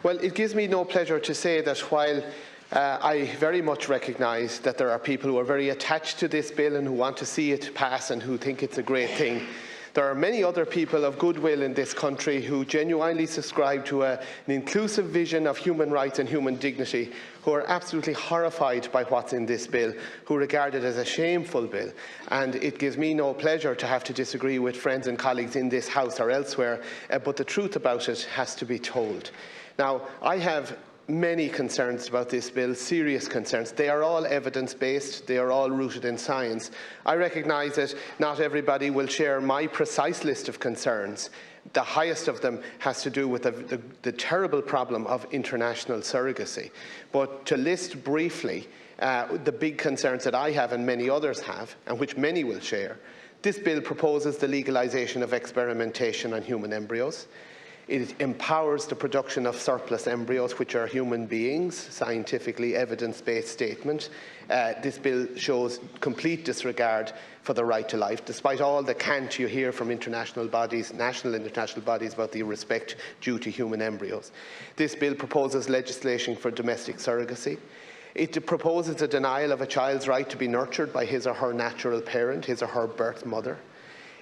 Well, it gives me no pleasure to say that while I very much recognise that there are people who are very attached to this bill and who want to see it pass and who think it's a great thing, there are many other people of goodwill in this country who genuinely subscribe to an inclusive vision of human rights and human dignity, who are absolutely horrified by what's in this bill, who regard it as a shameful bill. And it gives me no pleasure to have to disagree with friends and colleagues in this House or elsewhere, but the truth about it has to be told. Now, I have many concerns about this bill, serious concerns. They are all evidence-based, they are all rooted in science. I recognise that not everybody will share my precise list of concerns. The highest of them has to do with the terrible problem of international surrogacy. But to list briefly the big concerns that I have and many others have, and which many will share, this bill proposes the legalisation of experimentation on human embryos. It empowers the production of surplus embryos, which are human beings, scientifically evidence-based statement. This bill shows complete disregard for the right to life, despite all the cant you hear from international bodies, national and international bodies, about the respect due to human embryos. This bill proposes legislation for domestic surrogacy. It proposes a denial of a child's right to be nurtured by his or her natural parent, his or her birth mother.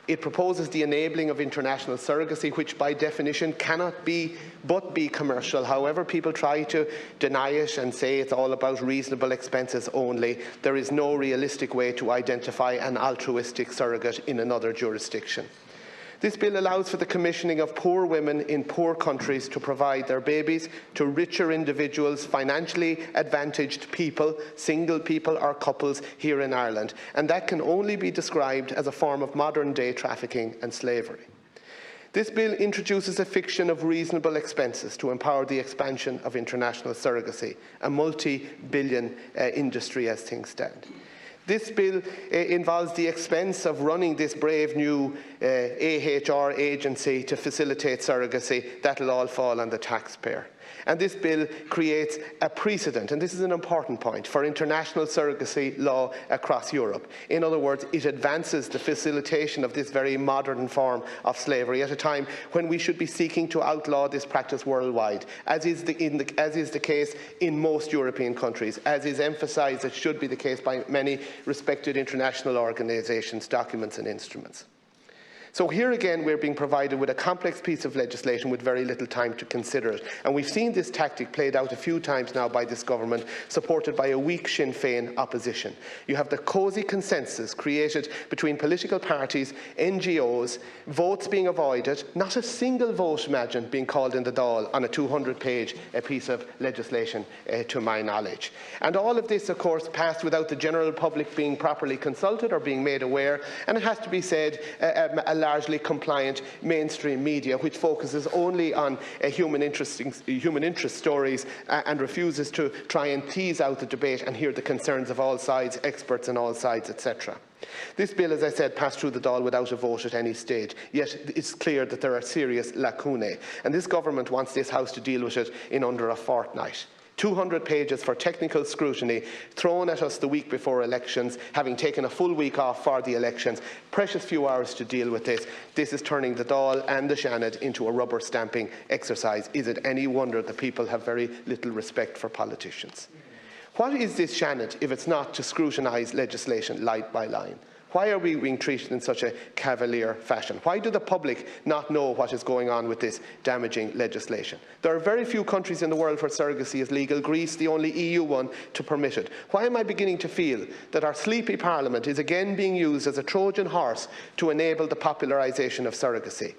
It proposes the enabling of international surrogacy, which by definition cannot but be commercial. However people try to deny it and say it's all about reasonable expenses only, there is no realistic way to identify an altruistic surrogate in another jurisdiction. This bill allows for the commissioning of poor women in poor countries to provide their babies to richer individuals, financially advantaged people, single people or couples here in Ireland, and that can only be described as a form of modern-day trafficking and slavery. This bill introduces a fiction of reasonable expenses to empower the expansion of international surrogacy, a multi-billion industry as things stand. This bill involves the expense of running this brave new AHR agency to facilitate surrogacy. That will all fall on the taxpayer. And this bill creates a precedent, and this is an important point, for international surrogacy law across Europe. In other words, it advances the facilitation of this very modern form of slavery at a time when we should be seeking to outlaw this practice worldwide, as is the case in most European countries, as is emphasised it should be the case by many respected international organisations, documents and instruments. So here again we're being provided with a complex piece of legislation with very little time to consider it. And we've seen this tactic played out a few times now by this government, supported by a weak Sinn Féin opposition. You have the cosy consensus created between political parties, NGOs, votes being avoided, not a single vote, imagine, being called in the Dáil on a 200-page piece of legislation to my knowledge. And all of this, of course, passed without the general public being properly consulted or being made aware, and it has to be said, a largely compliant mainstream media which focuses only on human interest stories and refuses to try and tease out the debate and hear the concerns of all sides, experts on all sides, etc. This bill, as I said, passed through the Dáil without a vote at any stage, yet it's clear that there are serious lacunae, and this government wants this House to deal with it in under a fortnight. 200 pages for technical scrutiny thrown at us the week before elections, having taken a full week off for the elections. Precious few hours to deal with this. This is turning the Dáil and the Seanad into a rubber stamping exercise. Is it any wonder that people have very little respect for politicians? What is this Seanad if it's not to scrutinise legislation line by line? Why are we being treated in such a cavalier fashion? Why do the public not know what is going on with this damaging legislation? There are very few countries in the world where surrogacy is legal, Greece the only EU one to permit it. Why am I beginning to feel that our sleepy Parliament is again being used as a Trojan horse to enable the popularisation of surrogacy?